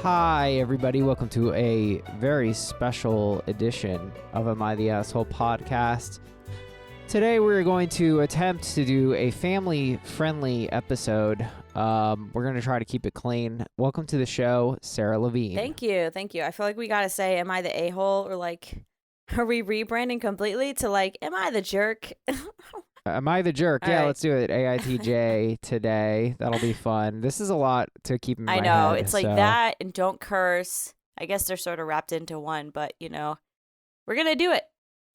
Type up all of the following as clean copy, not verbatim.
Hi, everybody. Welcome to a very special edition of Am I the Asshole podcast. Today, we're going to attempt to do a family-friendly episode. We're going to try to keep it clean. Welcome to the show, Sarah Levine. Thank you. I feel like we got to say, am I the a-hole? Or like, are we rebranding completely to like, am I the jerk? Am I the jerk? All yeah, right. let's do it. AITJ today. That'll be fun. This is a lot to keep in my head. I know. It's like so. that and don't curse. I guess they're sort of wrapped into one, but you know, we're going to do it.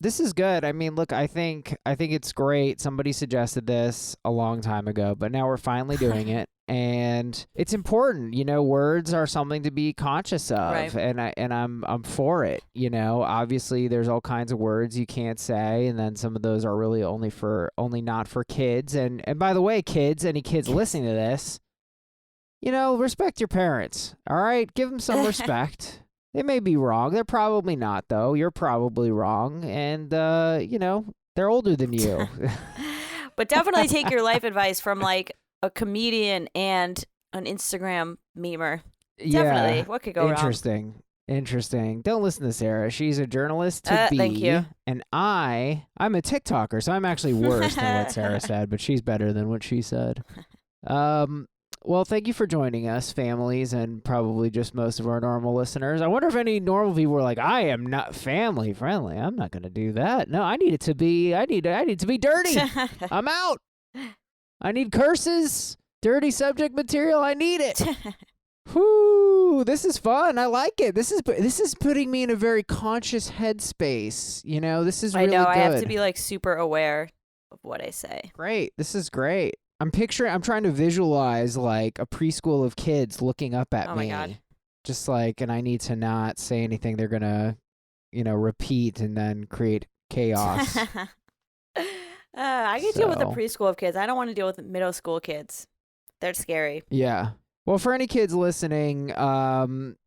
This is good. I mean, look, I think it's great. Somebody suggested this a long time ago, but now we're finally doing it. And it's important, you know, words are something to be conscious of, Right. and I'm for it. You know, obviously there's all kinds of words you can't say, and then some of those are really only not for kids. And by the way, kids, any kids listening to this, you know, respect your parents. All right, give them some respect. They may be wrong. They're probably not, though. You're probably wrong, and you know, they're older than you. But definitely take your life advice from like a comedian and an Instagram memer. Definitely. What could go wrong? Interesting. Don't listen to Sarah. She's a journalist to be. Thank you. And I'm a TikToker, so I'm actually worse than what Sarah said, but she's better than what she said. Well, thank you for joining us, families, and probably just most of our normal listeners. I wonder if any normal people were like, I am not family friendly. I'm not going to do that. No, I need it to be dirty. I'm out. I need curses, dirty subject material. I need it. Whoo, this is fun. I like it. This is putting me in a very conscious headspace. You know, this is really I know. good. I have to be like super aware of what I say. Great. This is great. I'm trying to visualize like a preschool of kids looking up at me. Oh my God. Just like, and I need to not say anything they're going to, you know, repeat and then create chaos. I can deal with the preschool of kids. I don't want to deal with middle school kids. They're scary. Yeah. Well, for any kids listening, don't,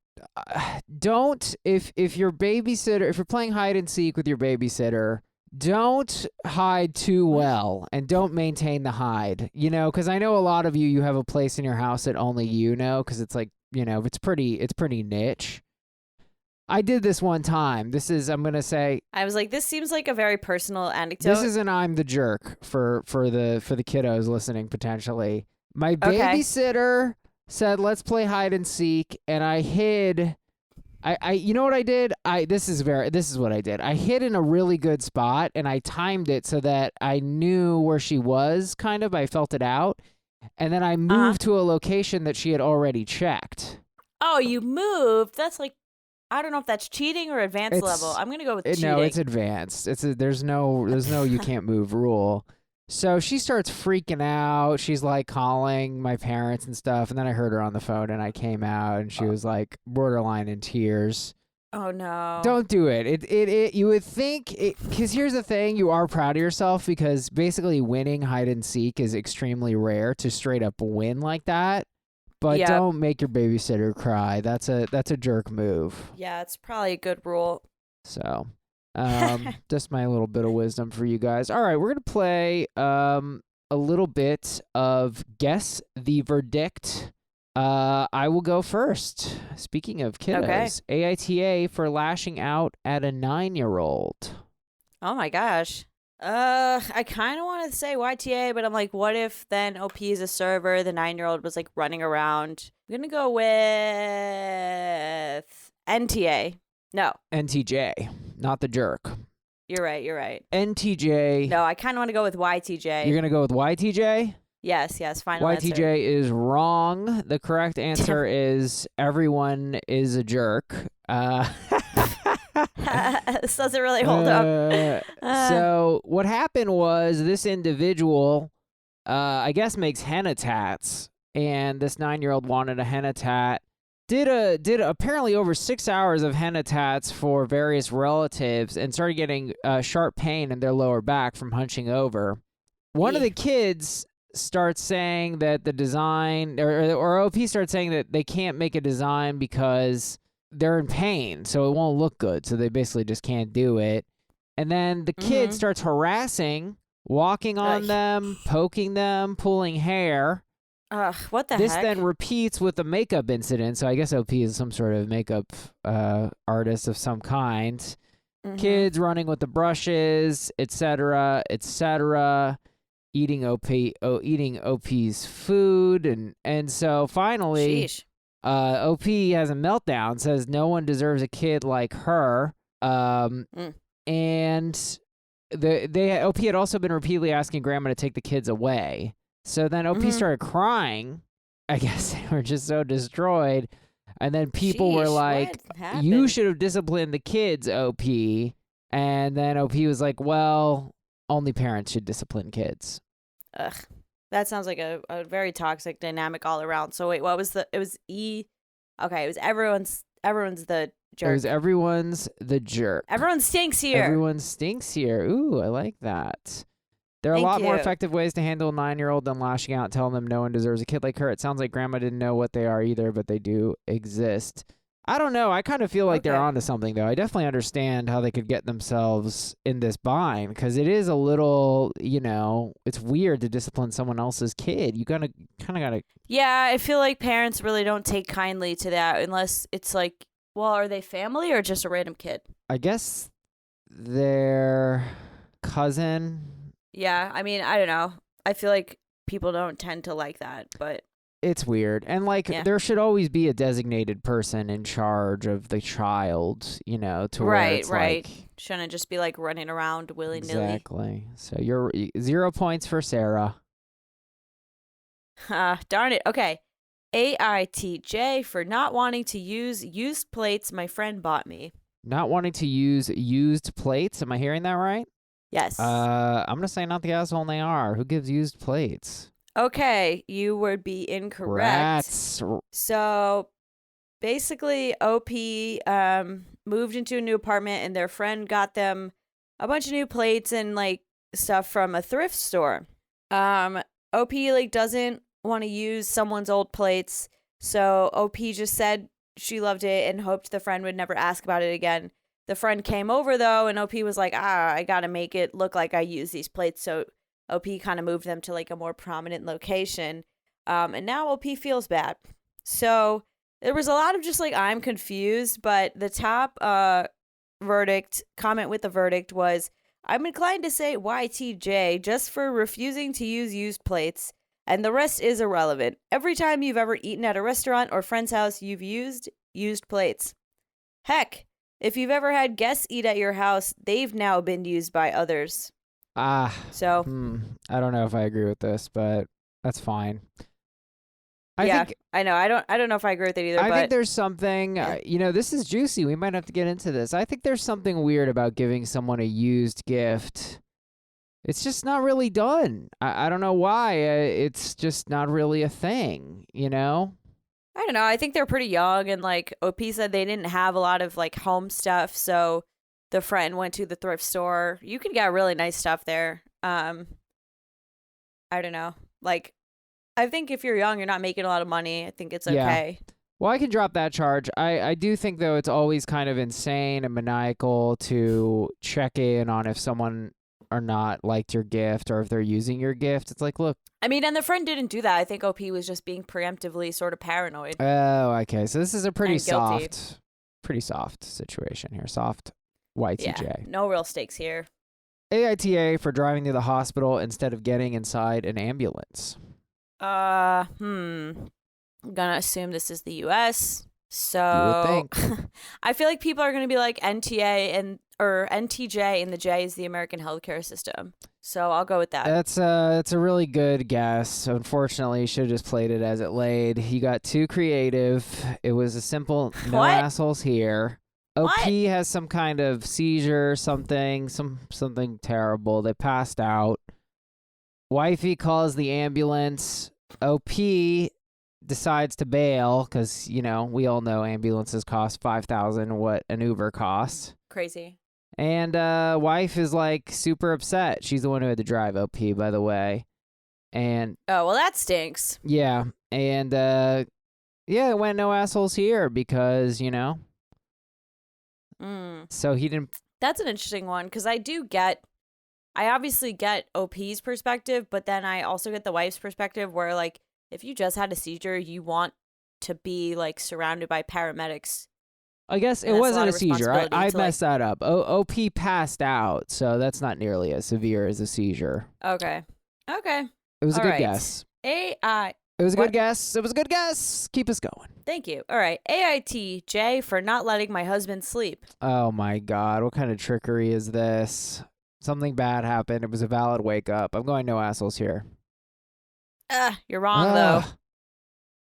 if you're playing hide and seek with your babysitter, don't hide too well and don't maintain the hide, you know, because I know a lot of you have a place in your house that only you know, because it's like, you know, it's pretty niche. I did this one time. I'm going to say. I was like, this seems like a very personal anecdote. This isn't I'm the jerk for the kiddos listening potentially. My babysitter said, let's play hide and seek, and I hid. You know what I did? This is what I did. I hid in a really good spot, and I timed it so that I knew where she was, kind of. I felt it out. And then I moved to a location that she had already checked. Oh, you moved? That's like, I don't know if that's cheating or advanced level. I'm going to go with cheating. No, it's advanced. There's no you can't move rule. So she starts freaking out. She's like calling my parents and stuff. And then I heard her on the phone and I came out and she was like borderline in tears. Oh, no. Don't do it. You would think, because here's the thing. You are proud of yourself because basically winning hide and seek is extremely rare to straight up win like that. But don't make your babysitter cry. That's a jerk move. Yeah, it's probably a good rule. So. Just my little bit of wisdom for you guys. All right, we're going to play a little bit of Guess the Verdict. I will go first. Speaking of kiddos, AITA for lashing out at a 9-year-old. Oh my gosh. I kind of want to say YTA, but I'm like, what if then OP is a server, the 9-year-old was like running around? I'm going to go with NTA. No. NTJ, not the jerk. You're right. NTJ. No, I kind of want to go with YTJ. You're going to go with YTJ? Yes, final YTJ answer. is wrong. The correct answer is everyone is a jerk. This doesn't really hold up. So what happened was this individual, I guess, makes henna tats, and this 9-year-old wanted a henna tat. Did apparently over 6 hours of henna tats for various relatives and started getting sharp pain in their lower back from hunching over. One of the kids starts saying that the design, or OP starts saying that they can't make a design because they're in pain, so it won't look good. So they basically just can't do it. And then the kid starts harassing, walking on them, poking them, pulling hair. Ugh, what the This heck? then repeats with the makeup incident. So I guess OP is some sort of makeup artist of some kind. Mm-hmm. Kids running with the brushes, etc., etc. Eating OP's food, and so finally, Sheesh. OP has a meltdown. Says no one deserves a kid like her. Mm. And OP had also been repeatedly asking Grandma to take the kids away. So then OP Mm-hmm. started crying. I guess they were just so destroyed. And then people were Sheesh. like, What "You happened? should have disciplined the kids, OP." And then OP was like, "Well, only parents should discipline kids." Ugh. That sounds like a very toxic dynamic all around. So wait, what was it was E. Okay, it was everyone's the It was jerk. everyone's the jerk. Everyone stinks here. Everyone stinks here. Ooh, I like that. There are a Thank lot more you. effective ways to handle a 9-year-old than lashing out and telling them no one deserves a kid like her. It sounds like Grandma didn't know what they are either, but they do exist. I don't know. I kind of feel like they're Okay. onto something, though. I definitely understand how they could get themselves in this bind because it is a little, it's weird to discipline someone else's kid. You kind of gotta. Yeah, I feel like parents really don't take kindly to that unless it's like, well, are they family or just a random kid? I guess their cousin. Yeah, I mean, I don't know. I feel like people don't tend to like that, but It's weird. And yeah. there should always be a designated person in charge of the child, to where Right, it's right. like Shouldn't just be like running around willy nilly. exactly. So you're 0 points for Sarah. Darn it. Okay. AITJ for not wanting to use used plates my friend bought me. Not wanting to use used plates. Am I hearing that right? Yes. I'm gonna say not the asshole they are. Who gives used plates? Okay, you would be incorrect. Rats. So basically, OP moved into a new apartment and their friend got them a bunch of new plates and like stuff from a thrift store. OP like doesn't want to use someone's old plates, so OP just said she loved it and hoped the friend would never ask about it again. The friend came over though, and OP was like, I gotta make it look like I use these plates. So OP kind of moved them to like a more prominent location. And now OP feels bad. So there was a lot of just like, I'm confused, but the top comment with the verdict was, I'm inclined to say YTJ just for refusing to use used plates, and the rest is irrelevant. Every time you've ever eaten at a restaurant or friend's house, you've used plates. Heck, if you've ever had guests eat at your house, they've now been used by others. So, I don't know if I agree with this, but that's fine. I know. I don't know if I agree with it either. I but think there's something, this is juicy. We might have to get into this. I think there's something weird about giving someone a used gift. It's just not really done. I don't know why. It's just not really a thing, I don't know. I think they're pretty young, and like OP said, they didn't have a lot of like home stuff, so the friend went to the thrift store. You can get really nice stuff there. I don't know. Like, I think if you're young, you're not making a lot of money. I think it's okay. Well, I can drop that charge. I do think, though, it's always kind of insane and maniacal to check in on if someone or not liked your gift or if they're using your gift. It's like, look. I mean, and the friend didn't do that. I think OP was just being preemptively sort of paranoid. Oh, okay. So this is a pretty guilty. soft situation here. Soft YTJ. Yeah, no real stakes here. AITA for driving to the hospital instead of getting inside an ambulance. I'm gonna assume this is the US. So You would think. I feel like people are gonna be like NTA or NTJ, and the J is the American healthcare system. So I'll go with that. That's a really good guess. Unfortunately, you should have just played it as it laid. You got too creative. It was a simple no What? assholes here. OP What? has some kind of seizure, something terrible. They passed out. Wifey calls the ambulance. OP decides to bail because, we all know ambulances cost $5,000 what an Uber costs. Crazy. And wife is like super upset. She's the one who had to drive OP, by the way. And oh, well, that stinks. yeah. And it went no assholes here because, so he didn't. That's an interesting one because I obviously get OP's perspective, but then I also get the wife's perspective where like if you just had a seizure, you want to be like surrounded by paramedics. I guess it And that's a wasn't lot a of seizure. I responsibility to, like- messed that up. OP passed out, so that's not nearly as severe as a seizure. Okay. It was a All good right. guess. AI. It was a What? good guess. It was a good guess. Keep us going. Thank you. All right. AITJ for not letting my husband sleep. Oh my God. What kind of trickery is this? Something bad happened. It was a valid wake up. I'm going no assholes here. You're wrong, though.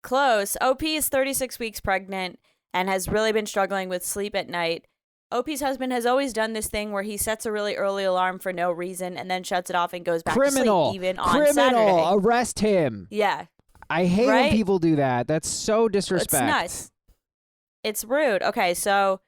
Close. OP is 36 weeks pregnant and has really been struggling with sleep at night. OP's husband has always done this thing where he sets a really early alarm for no reason and then shuts it off and goes back to sleep even on Saturday. Arrest him. Yeah. I hate when Right? people do that. That's so disrespect. It's nuts. It's rude. Okay, so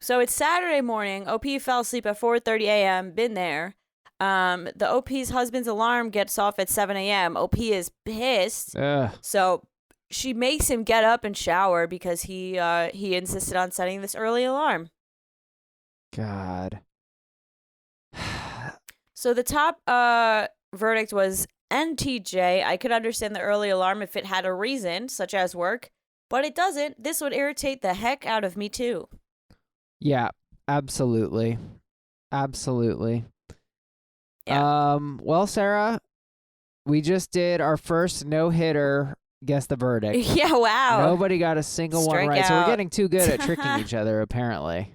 it's Saturday morning. OP fell asleep at 4:30 a.m. Been there. The OP's husband's alarm gets off at 7 a.m. OP is pissed. Ugh. So she makes him get up and shower because he insisted on setting this early alarm. God. So the top verdict was NTJ. I could understand the early alarm if it had a reason, such as work, but it doesn't. This would irritate the heck out of me too. Yeah, absolutely. Absolutely. Yeah. Well, Sarah, we just did our first no-hitter. Guess the verdict. Yeah, wow. Nobody got a single one right. So we're Strikeout. getting too good at tricking each other, apparently.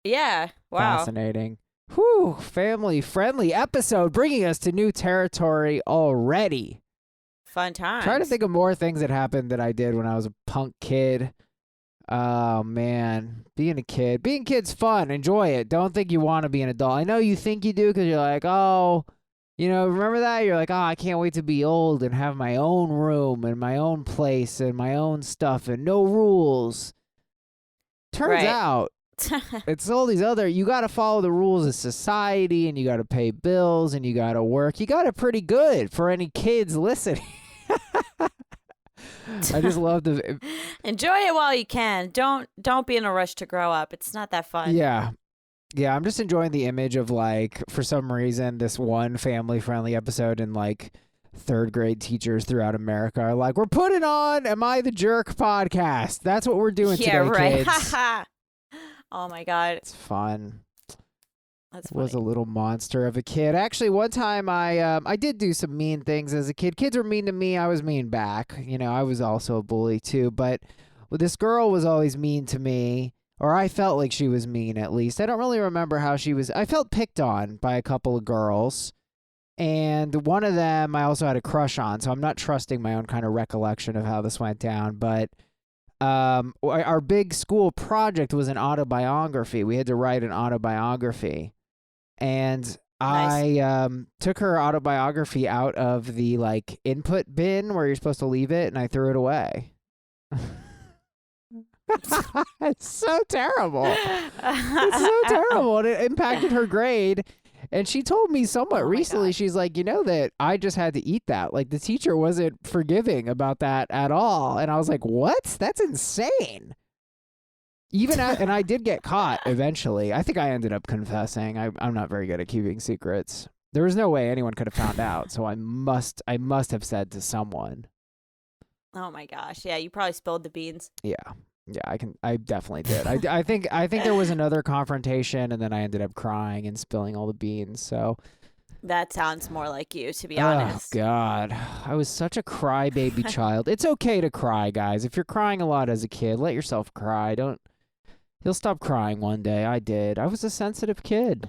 Yeah, wow. Fascinating. Whew, family-friendly episode, bringing us to new territory already. Fun times. Trying to think of more things that happened that I did when I was a punk kid. Oh, man. Being a kid. Being kid's fun. Enjoy it. Don't think you want to be an adult. I know you think you do because you're like, oh, you know, remember that? You're like, oh, I can't wait to be old and have my own room and my own place and my own stuff and no rules. Turns Right. out, it's all these other, you got to follow the rules of society and you got to pay bills and you got to work. You got it pretty good for any kids listening. I just love the Enjoy it while you can. Don't be in a rush to grow up. It's not that fun. Yeah, I'm just enjoying the image of, like, for some reason, this one family-friendly episode and, like, third grade teachers throughout America are like, we're putting on Am I the Jerk podcast. That's what we're doing Yeah, today, right. kids. Oh my God. It's fun. That's Was a funny. little monster of a kid. Actually, one time I did do some mean things as a kid. Kids were mean to me. I was mean back. You know, I was also a bully too. But this girl was always mean to me, or I felt like she was mean at least. I don't really remember how she was. I felt picked on by a couple of girls. And one of them I also had a crush on. So I'm not trusting my own kind of recollection of how this went down. But our big school project was an autobiography. We had to write an autobiography. And Nice. I took her autobiography out of the, like, input bin where you're supposed to leave it, and I threw it away. It's so terrible. It's so terrible. And it impacted her grade. And she told me somewhat Oh my recently, God. she's like, you know that I just had to eat that. Like, the teacher wasn't forgiving about that at all. And I was like, what? That's insane. And I did get caught eventually. I think I ended up confessing. I'm not very good at keeping secrets. There was no way anyone could have found out. So I must have said to someone. Oh my gosh. Yeah, you probably spilled the beans. Yeah, I definitely did. I think there was another confrontation, and then I ended up crying and spilling all the beans. So That sounds more like you, to be honest. Oh God, I was such a crybaby child. It's okay to cry, guys. If you're crying a lot as a kid, let yourself cry. You'll stop crying one day. I did. I was a sensitive kid.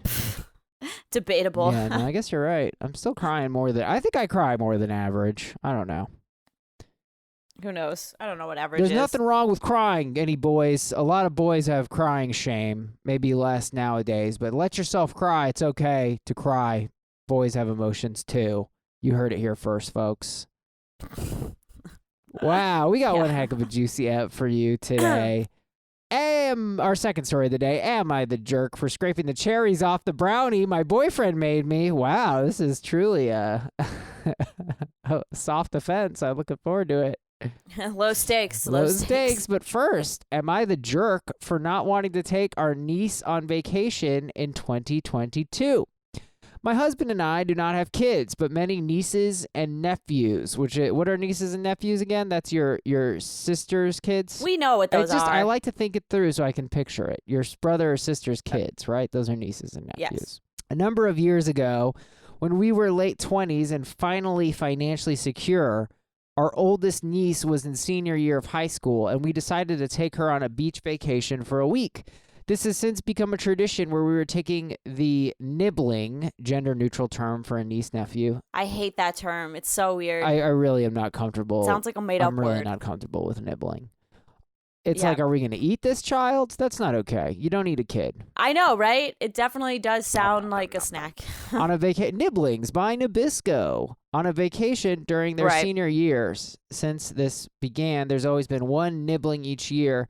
Debatable. Yeah, no, I guess you're right. I'm still crying I think I cry more than average. I don't know. Who knows? I don't know what average There's is. nothing wrong with crying, any boys. A lot of boys have crying shame. Maybe less nowadays, but let yourself cry. It's okay to cry. Boys have emotions too. You heard it here first, folks. Wow, we got one heck of a juicy app for you today. Our second story of the day. Am I the jerk for scraping the cherries off the brownie my boyfriend made me? Wow, this is truly a soft offense. I'm looking forward to it. Low stakes. Low stakes. But first, am I the jerk for not wanting to take our niece on vacation in 2022? My husband and I do not have kids, but many nieces and nephews. What are nieces and nephews again? That's your sister's kids? We know what those are. I like to think it through so I can picture it. Your brother or sister's kids, right? Those are nieces and nephews. Yes. A number of years ago, when we were late 20s and finally financially secure, our oldest niece was in senior year of high school, and we decided to take her on a beach vacation for a week. This has since become a tradition where we were taking the nibbling, gender-neutral term for a niece-nephew. I hate that term. It's so weird. I really am not comfortable. Sounds like a made-up word. I'm really not comfortable with nibbling. It's Yeah. like, are we going to eat this child? That's not okay. You don't eat a kid. I know, right? It definitely does sound like a snack. On a vacation, nibblings by Nabisco. On a vacation during their senior years. Since this began, there's always been one nibbling each year.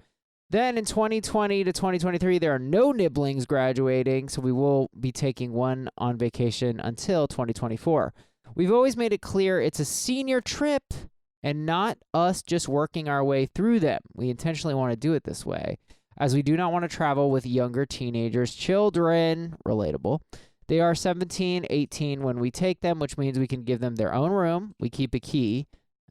Then in 2020 to 2023, there are no nibblings graduating, so we will be taking one on vacation until 2024. We've always made it clear it's a senior trip and not us just working our way through them. We intentionally want to do it this way, as we do not want to travel with younger teenagers, children, relatable. They are 17, 18 when we take them, which means we can give them their own room. We keep a key,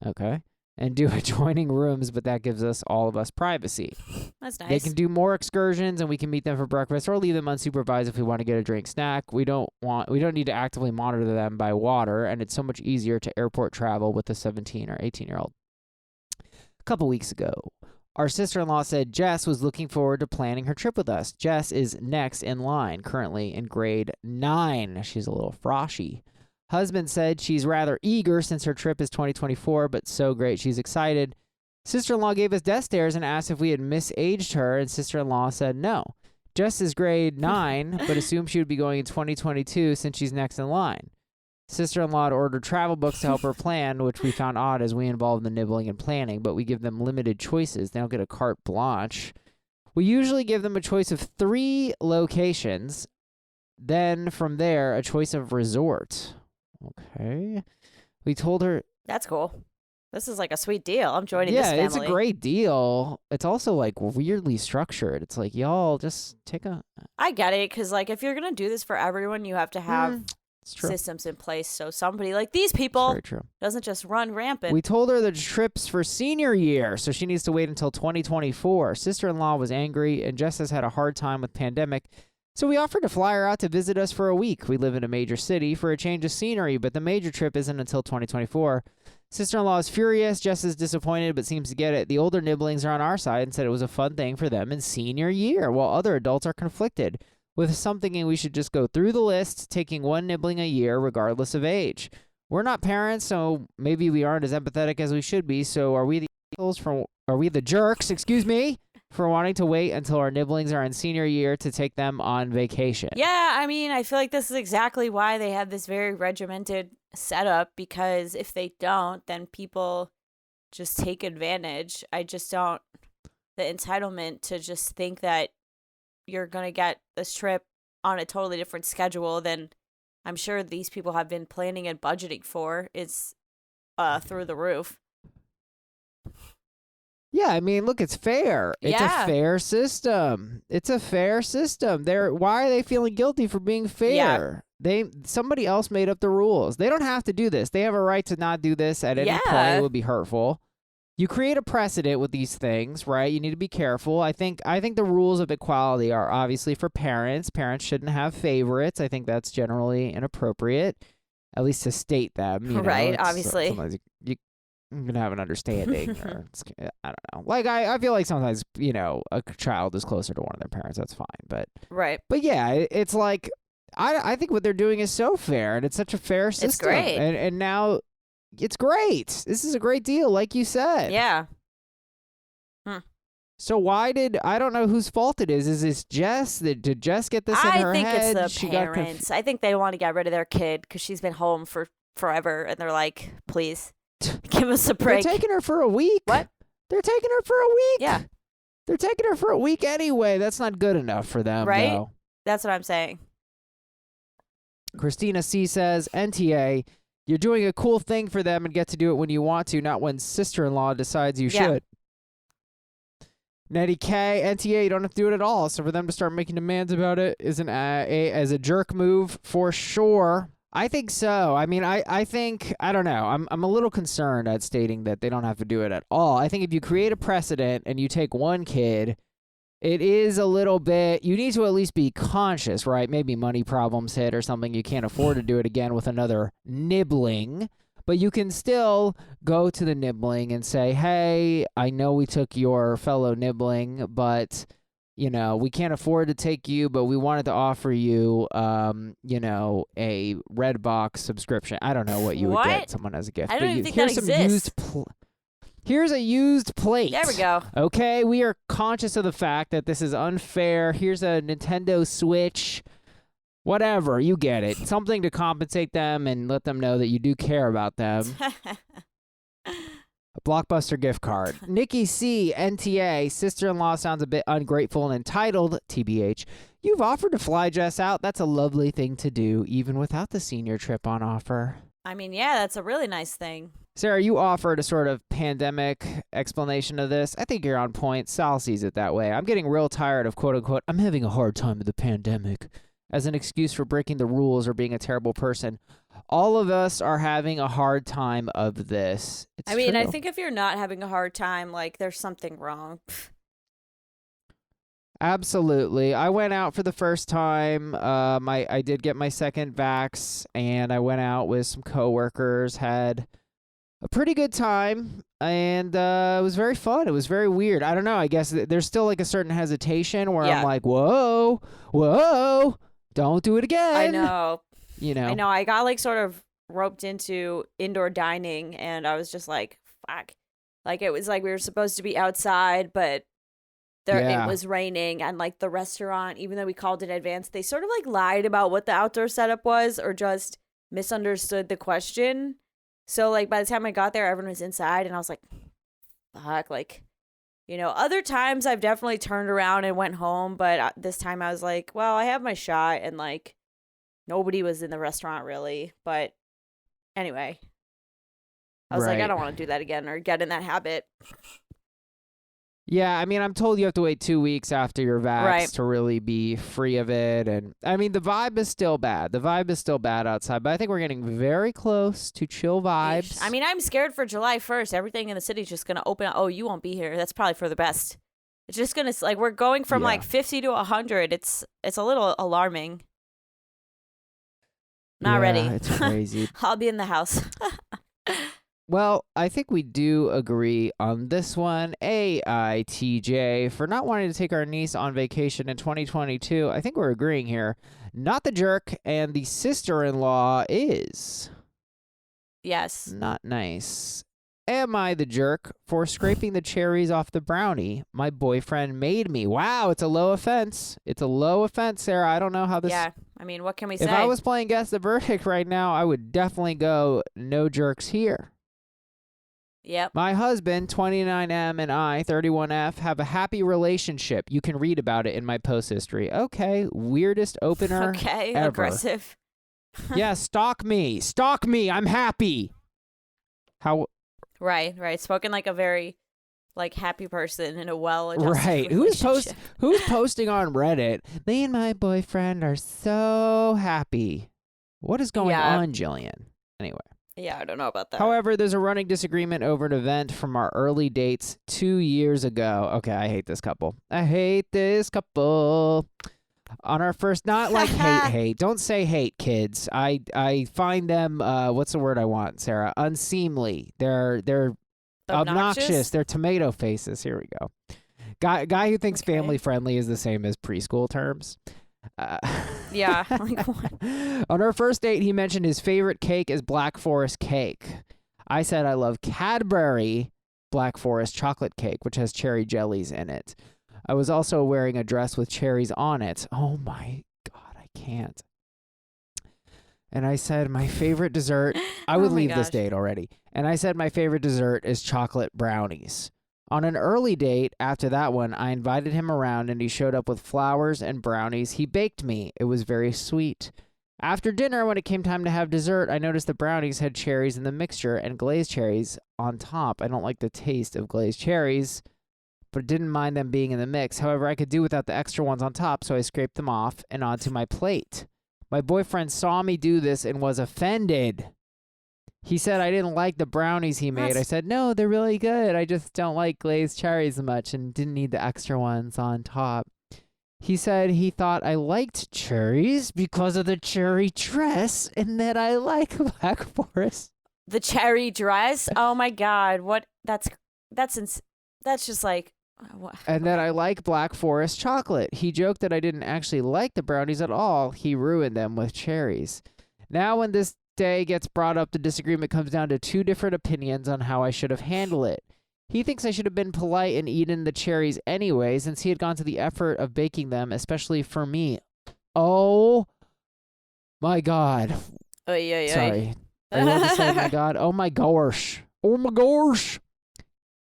okay, and do adjoining rooms, but that gives all of us privacy. That's nice. They can do more excursions, and we can meet them for breakfast or leave them unsupervised if we want to get a drink, snack. We don't need to actively monitor them by water, and it's so much easier to airport travel with a 17 or 18-year-old. A couple weeks ago, our sister-in-law said Jess was looking forward to planning her trip with us. Jess is next in line, currently in grade 9. She's a little froshy. Husband said she's rather eager since her trip is 2024, but so great she's excited. Sister-in-law gave us death stares and asked if we had misaged her, and sister-in-law said no. Jess is grade 9, but assumed she would be going in 2022 since she's next in line. Sister-in-law had ordered travel books to help her plan, which we found odd as we involve the nibbling and planning, but we give them limited choices. They don't get a carte blanche. We usually give them a choice of 3 locations, then from there, a choice of resort. Okay. We told her... That's cool. This is like a sweet deal. I'm joining this family. Yeah, it's a great deal. It's also like weirdly structured. It's like, y'all just take a... I get it, because like if you're going to do this for everyone, you have to have systems in place. So somebody like these people doesn't just run rampant. We told her the trip's for senior year, so she needs to wait until 2024. Sister-in-law was angry, and Jess has had a hard time with pandemic. So we offered to fly her out to visit us for a week. We live in a major city for a change of scenery, but the major trip isn't until 2024. Sister-in-law is furious. Jess is disappointed, but seems to get it. The older nibblings are on our side and said it was a fun thing for them in senior year, while other adults are conflicted, with some thinking we should just go through the list, taking one nibbling a year regardless of age. We're not parents, so maybe we aren't as empathetic as we should be. So are we the jerks, for wanting to wait until our nibblings are in senior year to take them on vacation? Yeah, I mean, I feel like this is exactly why they have this very regimented setup, because if they don't, then people just take advantage. I just don't... The entitlement to just think that you're going to get this trip on a totally different schedule than I'm sure these people have been planning and budgeting for is through the roof. Yeah, I mean, look, it's fair. It's a fair system. Why are they feeling guilty for being fair? Somebody else made up the rules. They don't have to do this. They have a right to not do this at any point. It would be hurtful. You create a precedent with these things, right? You need to be careful. I think the rules of equality are obviously for parents. Parents shouldn't have favorites. I think that's generally inappropriate, at least to state them. You know? Right, obviously. Sometimes you can have an understanding. Or I don't know. Like, I feel like sometimes, a child is closer to one of their parents. That's fine. But yeah, it's like, I think what they're doing is so fair, and it's such a fair system. It's great. And now... It's great. This is a great deal, like you said. Yeah. So I don't know whose fault it is. Is this Jess? Did Jess get this in her head? I think it's the parents. I think they want to get rid of their kid because she's been home for forever, and they're like, please, give us a break. They're taking her for a week. What? They're taking her for a week? Yeah. They're taking her for a week anyway. That's not good enough for them, right? Though. That's what I'm saying. Christina C. says, NTA... You're doing a cool thing for them and get to do it when you want to, not when sister-in-law decides you should. Nettie K, NTA, you don't have to do it at all. So for them to start making demands about it is as a jerk move for sure. I think so. I mean, I think, I don't know. I'm a little concerned at stating that they don't have to do it at all. I think if you create a precedent and you take one kid, it is a little bit, you need to at least be conscious, right? Maybe money problems hit or something. You can't afford to do it again with another nibbling. But you can still go to the nibbling and say, hey, I know we took your fellow nibbling, but, you know, we can't afford to take you, but we wanted to offer you, you know, a Redbox subscription. I don't know what you would get someone as a gift. I don't even think that exists. Here's a used plate. There we go. Okay, we are conscious of the fact that this is unfair. Here's a Nintendo Switch. Whatever, you get it. Something to compensate them and let them know that you do care about them. A Blockbuster gift card. Nikki C, NTA, sister-in-law sounds a bit ungrateful and entitled, TBH. You've offered to fly Jess out. That's a lovely thing to do, even without the senior trip on offer. I mean, yeah, that's a really nice thing. Sarah, you offered a sort of pandemic explanation of this. I think you're on point. Sal sees it that way. I'm getting real tired of quote-unquote, I'm having a hard time with the pandemic, as an excuse for breaking the rules or being a terrible person. All of us are having a hard time of this. It's I mean, true. I think if you're not having a hard time, like, there's something wrong. Absolutely. I went out for the first time. I did get my second vax, and I went out with some coworkers, had a pretty good time, and it was very fun. It was very weird. I don't know. I guess there's still like a certain hesitation where I'm like, whoa, don't do it again. I know. You know. I know. I got like sort of roped into indoor dining, and I was just like, fuck. Like, it was like we were supposed to be outside, but it was raining, and like the restaurant, even though we called in advance, they sort of like lied about what the outdoor setup was or just misunderstood the question. So like by the time I got there, everyone was inside, and I was like, fuck. Like, you know, other times I've definitely turned around and went home, but this time I was like, well, I have my shot, and like nobody was in the restaurant really. But anyway, I was like, I don't want to do that again or get in that habit. Yeah, I mean, I'm told you have to wait 2 weeks after your vax to really be free of it. And I mean, the vibe is still bad. The vibe is still bad outside, but I think we're getting very close to chill vibes. I mean, I'm scared for July 1st. Everything in the city is just going to open up. Oh, you won't be here. That's probably for the best. It's just going to, like, we're going from like 50 to 100. It's a little alarming. Not ready. It's crazy. I'll be in the house. Well, I think we do agree on this one. AITJ, for not wanting to take our niece on vacation in 2022. I think we're agreeing here. Not the jerk, and the sister-in-law is. Yes. Not nice. Am I the jerk for scraping the cherries off the brownie my boyfriend made me? Wow, it's a low offense. It's a low offense, Sarah. I don't know how this... Yeah, I mean, what can we say? If I was playing Guess the Verdict right now, I would definitely go no jerks here. Yep. My husband, 29M, and I, 31F, have a happy relationship. You can read about it in my post history. Okay, weirdest opener ever. Aggressive. Yeah, stalk me. Stalk me. I'm happy. How... Right. Spoken like a very, like, happy person in a well-adjusted Right. Who's posting on Reddit? Me and my boyfriend are so happy. What is going on, Jillian? Anyway. Yeah, I don't know about that. However, there's a running disagreement over an event from our early dates 2 years ago. Okay, I hate this couple. On our first, not like hate. Don't say hate, kids. I find them, what's the word I want, Sarah? Unseemly. They're obnoxious. They're tomato faces. Here we go. Guy who thinks family friendly is the same as preschool terms. Yeah. Like what? On our first date, he mentioned his favorite cake is Black Forest cake. I said I love Cadbury Black Forest chocolate cake, which has cherry jellies in it. I was also wearing a dress with cherries on it. Oh my God, I can't. And I said my favorite dessert, I would leave this date already. And I said my favorite dessert is chocolate brownies. On an early date, after that one, I invited him around and he showed up with flowers and brownies he baked me. It was very sweet. After dinner, when it came time to have dessert, I noticed the brownies had cherries in the mixture and glazed cherries on top. I don't like the taste of glazed cherries, but didn't mind them being in the mix. However, I could do without the extra ones on top, so I scraped them off and onto my plate. My boyfriend saw me do this and was offended. He said I didn't like the brownies he made. I said, no, they're really good. I just don't like glazed cherries much and didn't need the extra ones on top. He said he thought I liked cherries because of the cherry dress and that I like Black Forest. The cherry dress? Oh my God. What? That's just like... What? And that I like Black Forest chocolate. He joked that I didn't actually like the brownies at all. He ruined them with cherries. Now when this day gets brought up, the disagreement comes down to two different opinions on how I should have handled it. He thinks I should have been polite and eaten the cherries anyway, since he had gone to the effort of baking them, especially for me. Oh my God. Sorry. Are you allowed to say, my God? Oh my gosh. Oh my gosh.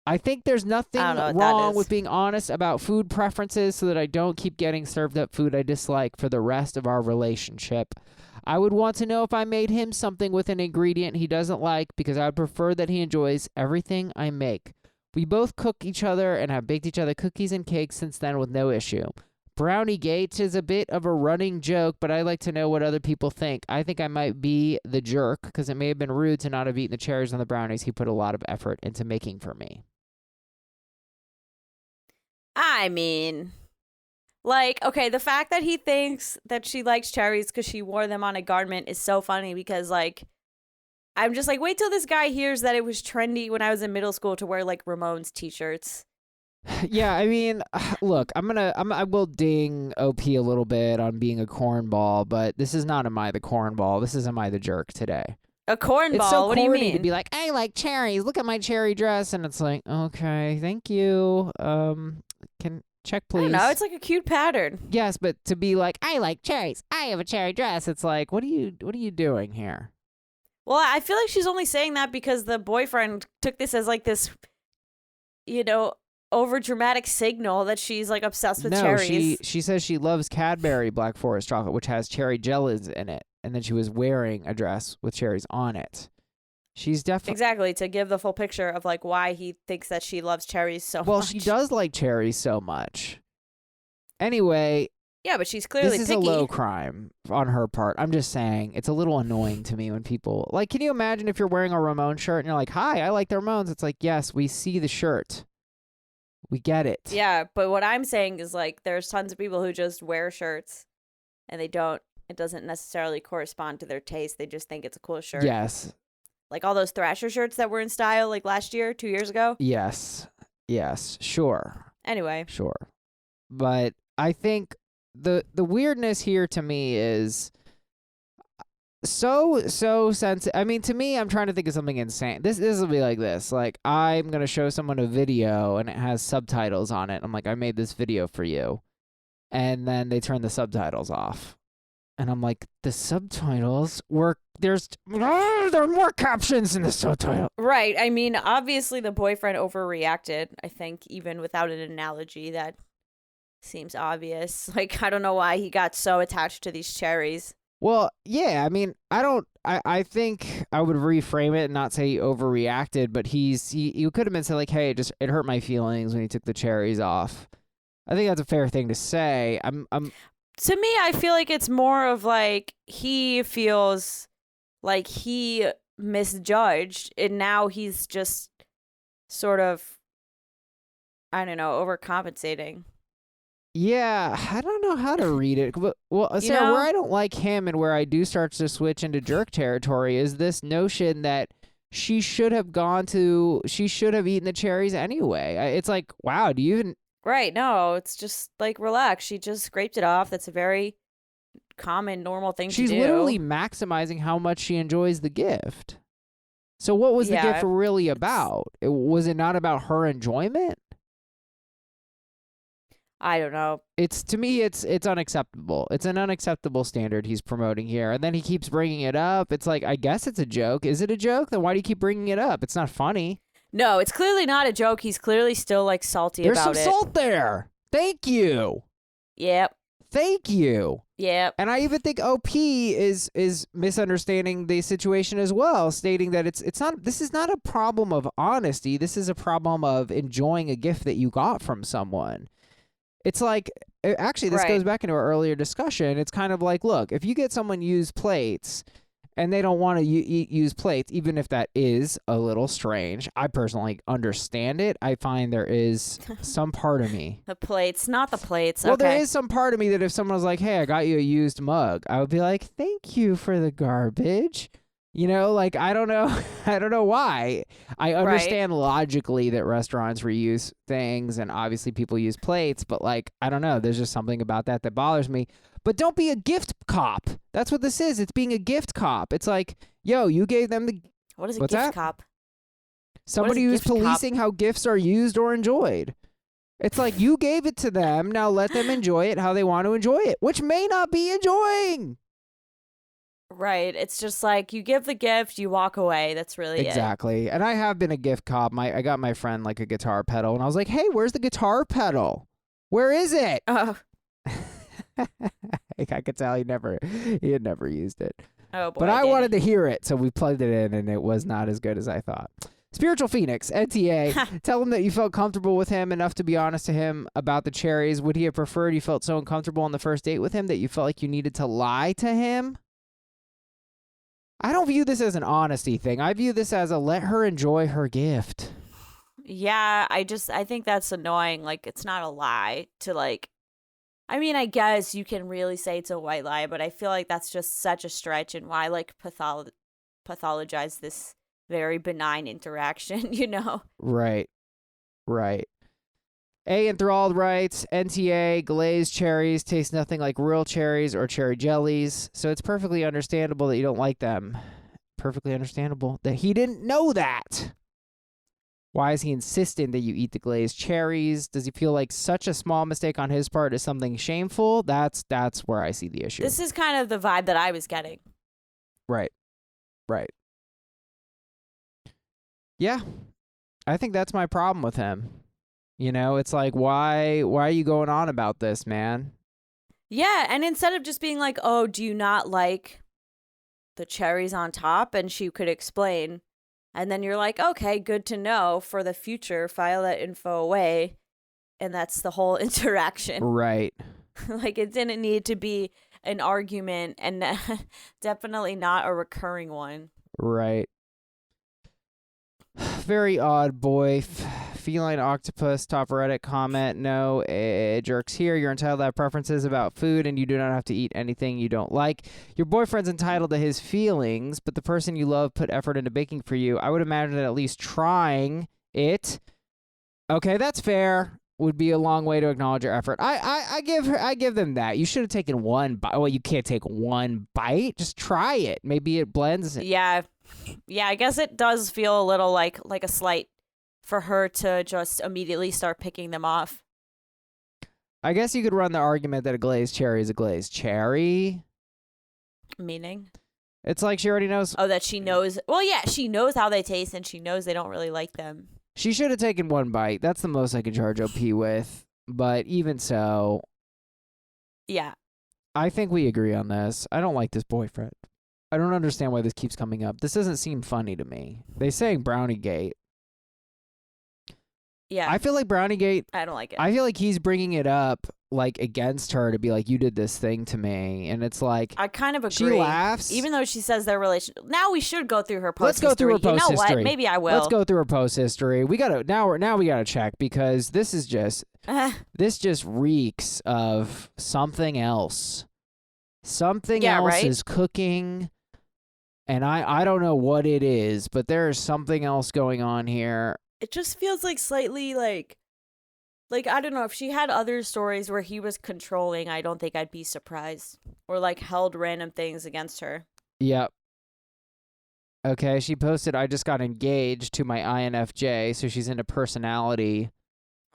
I think there's nothing wrong with being honest about food preferences so that I don't keep getting served up food I dislike for the rest of our relationship. I would want to know if I made him something with an ingredient he doesn't like because I would prefer that he enjoys everything I make. We both cook each other and have baked each other cookies and cakes since then with no issue. Brownie Gate is a bit of a running joke, but I like to know what other people think. I think I might be the jerk because it may have been rude to not have eaten the cherries on the brownies he put a lot of effort into making for me. I mean, like, okay, the fact that he thinks that she likes cherries because she wore them on a garment is so funny because, like, I'm just like, wait till this guy hears that it was trendy when I was in middle school to wear, like, Ramones t-shirts. Yeah, I mean, look, I will ding OP a little bit on being a cornball, but this is not Am I the Cornball. This is Am I the Jerk today. A cornball? It's so what do you mean? to be like, I like cherries. Look at my cherry dress. And it's like, okay, thank you. Can check, please. I don't know. It's like a cute pattern. Yes, but to be like, I like cherries. I have a cherry dress. It's like, what are you doing here? Well, I feel like she's only saying that because the boyfriend took this as like this, over dramatic signal that she's like obsessed with cherries. She says she loves Cadbury Black Forest chocolate, which has cherry jellies in it. And then she was wearing a dress with cherries on it. She's definitely... Exactly, to give the full picture of, like, why he thinks that she loves cherries so much. Well, she does like cherries so much. Anyway... Yeah, but she's clearly This is picky. a low crime on her part. I'm just saying, it's a little annoying to me when people... Like, can you imagine if you're wearing a Ramon shirt and you're like, hi, I like the Ramones? It's like, yes, we see the shirt. We get it. Yeah, but what I'm saying is, like, there's tons of people who just wear shirts and they don't... It doesn't necessarily correspond to their taste. They just think it's a cool shirt. Yes. Like all those Thrasher shirts that were in style like last year, 2 years ago. Yes. Yes. Sure. Anyway. Sure. But I think the weirdness here to me is so sensitive. I mean, to me, I'm trying to think of something insane. This will be like this. Like, I'm going to show someone a video and it has subtitles on it. I'm like, I made this video for you. And then they turn the subtitles off. And I'm like, the subtitles work. There are more captions in the subtitle. Right. I mean, obviously the boyfriend overreacted. I think even without an analogy, that seems obvious. Like, I don't know why he got so attached to these cherries. Well, yeah. I mean, I think I would reframe it and not say he overreacted, but he could have been saying like, hey, it hurt my feelings when he took the cherries off. I think that's a fair thing to say. To me, I feel like it's more of like he feels like he misjudged and now he's just sort of, I don't know, overcompensating. Yeah, I don't know how to read it. But, well, Sarah, where I don't like him and where I do start to switch into jerk territory is this notion that she should have eaten the cherries anyway. It's like, wow, do you even... Right, no, it's just like, relax. She just scraped it off. That's a very common, normal thing to do. She's literally maximizing how much she enjoys the gift. So what was the gift really about? Was it not about her enjoyment? I don't know. To me, it's unacceptable. It's an unacceptable standard he's promoting here. And then he keeps bringing it up. It's like, I guess it's a joke. Is it a joke? Then why do you keep bringing it up? It's not funny. No, it's clearly not a joke. He's clearly still, like, salty about it. There's some salt there. Thank you. Yep. Thank you. Yep. And I even think OP is misunderstanding the situation as well, stating that this is not a problem of honesty. This is a problem of enjoying a gift that you got from someone. It's like, actually, this goes back into our earlier discussion. It's kind of like, look, if you get someone used plates and they don't want to use plates, even if that is a little strange, I personally understand it. I find there is some part of me. The plates, not the plates. Well, okay. there is some part of me that if someone was like, hey, I got you a used mug, I would be like, thank you for the garbage. You know, like, I don't know. I don't know why. I understand logically that restaurants reuse things and obviously people use plates, but like, I don't know. There's just something about that bothers me. But don't be a gift cop. That's what this is. It's being a gift cop. It's like, yo, you gave them the... What is a What's gift that? cop? Somebody who's policing how gifts are used or enjoyed. It's like, you gave it to them. Now let them enjoy it how they want to enjoy it, which may not be enjoying. Right. It's just like you give the gift, you walk away. That's really Exactly. And I have been a gift cop. I got my friend like a guitar pedal, and I was like, hey, where's the guitar pedal? Where is it? Oh. I could tell he had never used it. Oh, boy. But I wanted to hear it, so we plugged it in, and it was not as good as I thought. Spiritual Phoenix, NTA, tell him that you felt comfortable with him enough to be honest to him about the cherries. Would he have preferred you felt so uncomfortable on the first date with him that you felt like you needed to lie to him? I don't view this as an honesty thing. I view this as a let her enjoy her gift. Yeah, I think that's annoying. Like, it's not a lie to, like, I mean, I guess you can really say it's a white lie, but I feel like that's just such a stretch, and why, like, pathologize this very benign interaction, you know? Right. A. Enthralled writes, NTA, glazed cherries taste nothing like real cherries or cherry jellies, so it's perfectly understandable that you don't like them. Perfectly understandable that he didn't know that. Why is he insistent that you eat the glazed cherries? Does he feel like such a small mistake on his part is something shameful? That's where I see the issue. This is kind of the vibe that I was getting. Right. Yeah. I think that's my problem with him. You know, it's like, why are you going on about this, man? Yeah, and instead of just being like, oh, do you not like the cherries on top? And she could explain. And then you're like, okay, good to know for the future. File that info away. And that's the whole interaction. Right. Like, it didn't need to be an argument, and definitely not a recurring one. Right. Very odd boy. Feline octopus, top Reddit comment. No, jerks here. You're entitled to have preferences about food, and you do not have to eat anything you don't like. Your boyfriend's entitled to his feelings, but the person you love put effort into baking for you. I would imagine that at least trying it. Okay, that's fair. Would be a long way to acknowledge your effort. I give them that. You should have taken one bite. Well, you can't take one bite. Just try it. Maybe it blends. Yeah, I guess it does feel a little like a slight for her to just immediately start picking them off. I guess you could run the argument that a glazed cherry is a glazed cherry. Meaning? It's like she already knows. Oh, that she knows. Well, yeah, she knows how they taste, and she knows they don't really like them. She should have taken one bite. That's the most I could charge OP with. But even so. Yeah. I think we agree on this. I don't like this boyfriend. I don't understand why this keeps coming up. This doesn't seem funny to me. They saying Brownie Gate. Yeah. I feel like Brownie Gate. I don't like it. I feel like he's bringing it up like against her to be like, you did this thing to me, and it's like I kind of agree. She laughs, even though she says their relationship. Now we should go through her post. Let's go through her post history. You know what? Maybe I will. Let's go through her post history. We gotta now we gotta check because this is just this just reeks of something else. Something else is cooking. And I don't know what it is, but there is something else going on here. It just feels like slightly like I don't know, if she had other stories where he was controlling, I don't think I'd be surprised. Or like held random things against her. Yep. Okay, she posted, I just got engaged to my INFJ, so she's into personality.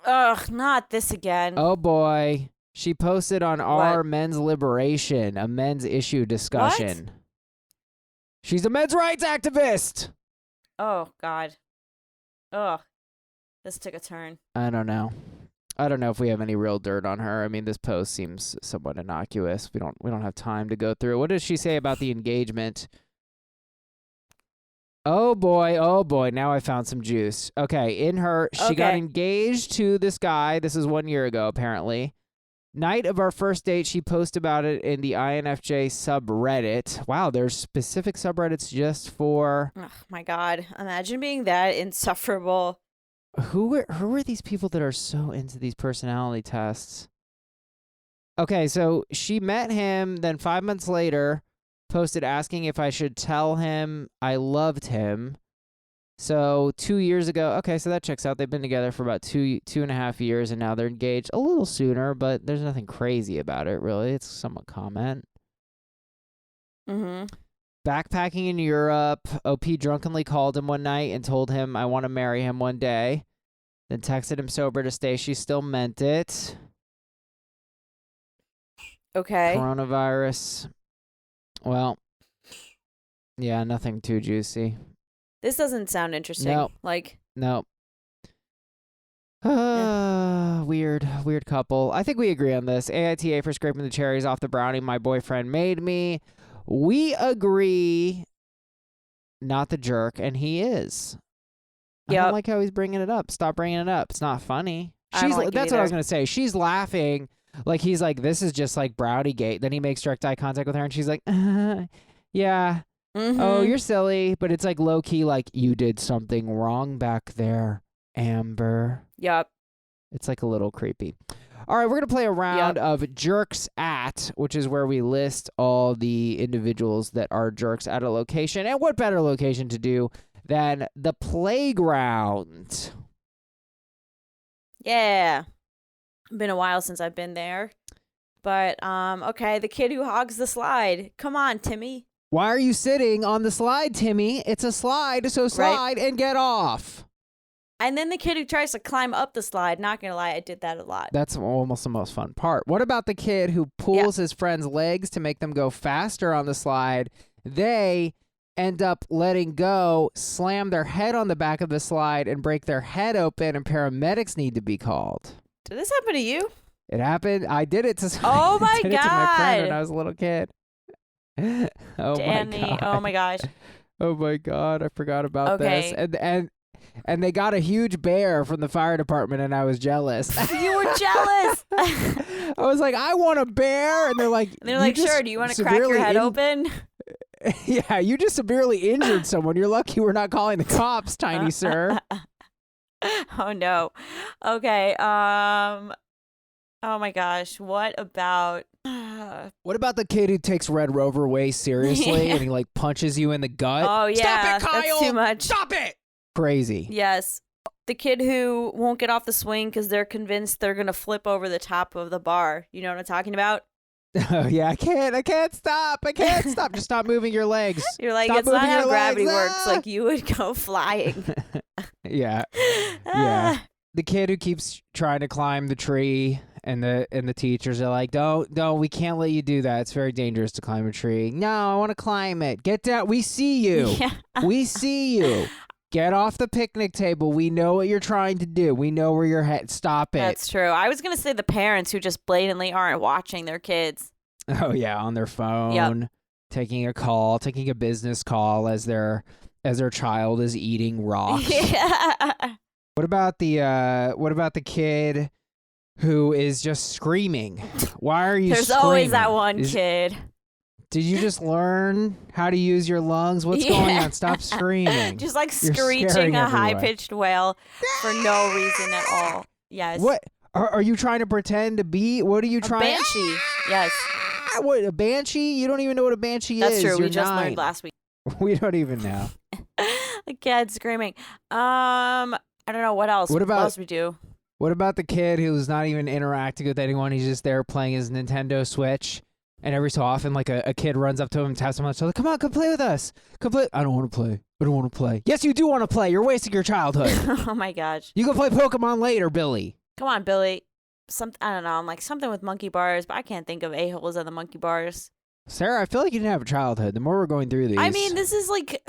Ugh, not this again. Oh boy. She posted on our Men's Liberation, a men's issue discussion. What? She's a men's rights activist. Oh, God. Ugh. This took a turn. I don't know. I don't know if we have any real dirt on her. I mean, this post seems somewhat innocuous. We don't have time to go through it. What does she say about the engagement? Oh boy, now I found some juice. Okay, she got engaged to this guy. This is 1 year ago, apparently. Night of our first date, she posted about it in the INFJ subreddit. Wow, there's specific subreddits just for... Oh my God, imagine being that insufferable. Who are these people that are so into these personality tests? Okay, so she met him, then 5 months later, posted asking if I should tell him I loved him. So 2 years ago, okay, so that checks out. They've been together for about two and a half years, and now they're engaged a little sooner, but there's nothing crazy about it, really. It's somewhat common. Mm-hmm. Backpacking in Europe, OP drunkenly called him one night and told him I want to marry him one day. Then texted him sober to stay. She still meant it. Okay. Coronavirus. Well, yeah, nothing too juicy. This doesn't sound interesting. Nope. Nope. Weird couple. I think we agree on this. AITA for scraping the cherries off the brownie my boyfriend made me. We agree, not the jerk, and he is. I don't like how he's bringing it up. Stop bringing it up. It's not funny. That's what I was going to say. She's laughing like he's like, this is just like Brownie Gate. Then he makes direct eye contact with her, and she's like, yeah. Mm-hmm. Oh, you're silly. But it's like low-key like, you did something wrong back there, Amber. Yep. It's like a little creepy. All right, we're going to play a round of Jerks At, which is where we list all the individuals that are jerks at a location. And what better location to do than the playground? Yeah. Been a while since I've been there. But, okay, the kid who hogs the slide. Come on, Timmy. Why are you sitting on the slide, Timmy? It's a slide, so slide and get off. And then the kid who tries to climb up the slide, not going to lie, I did that a lot. That's almost the most fun part. What about the kid who pulls his friend's legs to make them go faster on the slide? They end up letting go, slam their head on the back of the slide, and break their head open, and paramedics need to be called. Did this happen to you? It happened. I did it to Oh my did God. it to my friend when I was a little kid. Oh Danny, my God. oh my gosh. Oh my God, I forgot about this. And they got a huge bear from the fire department, and I was jealous. You were jealous. I was like, I want a bear, and they're like, sure. Do you want to crack your head open? Yeah, you just severely injured someone. You're lucky we're not calling the cops, tiny sir. Oh no. Okay. Oh my gosh. What about the kid who takes Red Rover way seriously and he like punches you in the gut? Oh yeah. Stop it, Kyle! That's too much. Stop it! Crazy. Yes. The kid who won't get off the swing because they're convinced they're gonna flip over the top of the bar. You know what I'm talking about? Oh yeah, I can't stop. Just stop moving your legs. You're like, stop it's not how gravity legs. works. Like you would go flying. Yeah. Yeah. The kid who keeps trying to climb the tree and the teachers are like, don't, we can't let you do that. It's very dangerous to climb a tree. No, I want to climb it. Get down. We see you. Yeah. We see you. Get off the picnic table. We know what you're trying to do. We know where you're headed. Stop it. That's true. I was going to say the parents who just blatantly aren't watching their kids. Oh, yeah, on their phone, taking a business call as their child is eating rocks. Yeah. What about the kid who is just screaming? Why are you There's screaming? always that one kid. Did you just learn how to use your lungs? What's going on? Stop screaming. Just like You're screeching a everywhere. high-pitched wail for no reason at all. Yes. What? Are you trying to pretend to be? What are you trying? A banshee. Yes. What, a banshee? You don't even know what a banshee That's is. true. You're We just 9. learned last week. We don't even know. A kid screaming. I don't know what else. What else we do? What about the kid who's not even interacting with anyone? He's just there playing his Nintendo Switch. And every so often, like a kid runs up to him and taps him on the shoulder. Come on, come play with us. Come play. I don't want to play. Yes, you do want to play. You're wasting your childhood. Oh my gosh. You can play Pokemon later, Billy. Come on, Billy. I don't know. I'm like something with monkey bars, but I can't think of a-holes on the monkey bars. Sarah, I feel like you didn't have a childhood. The more we're going through these. I mean, this is like,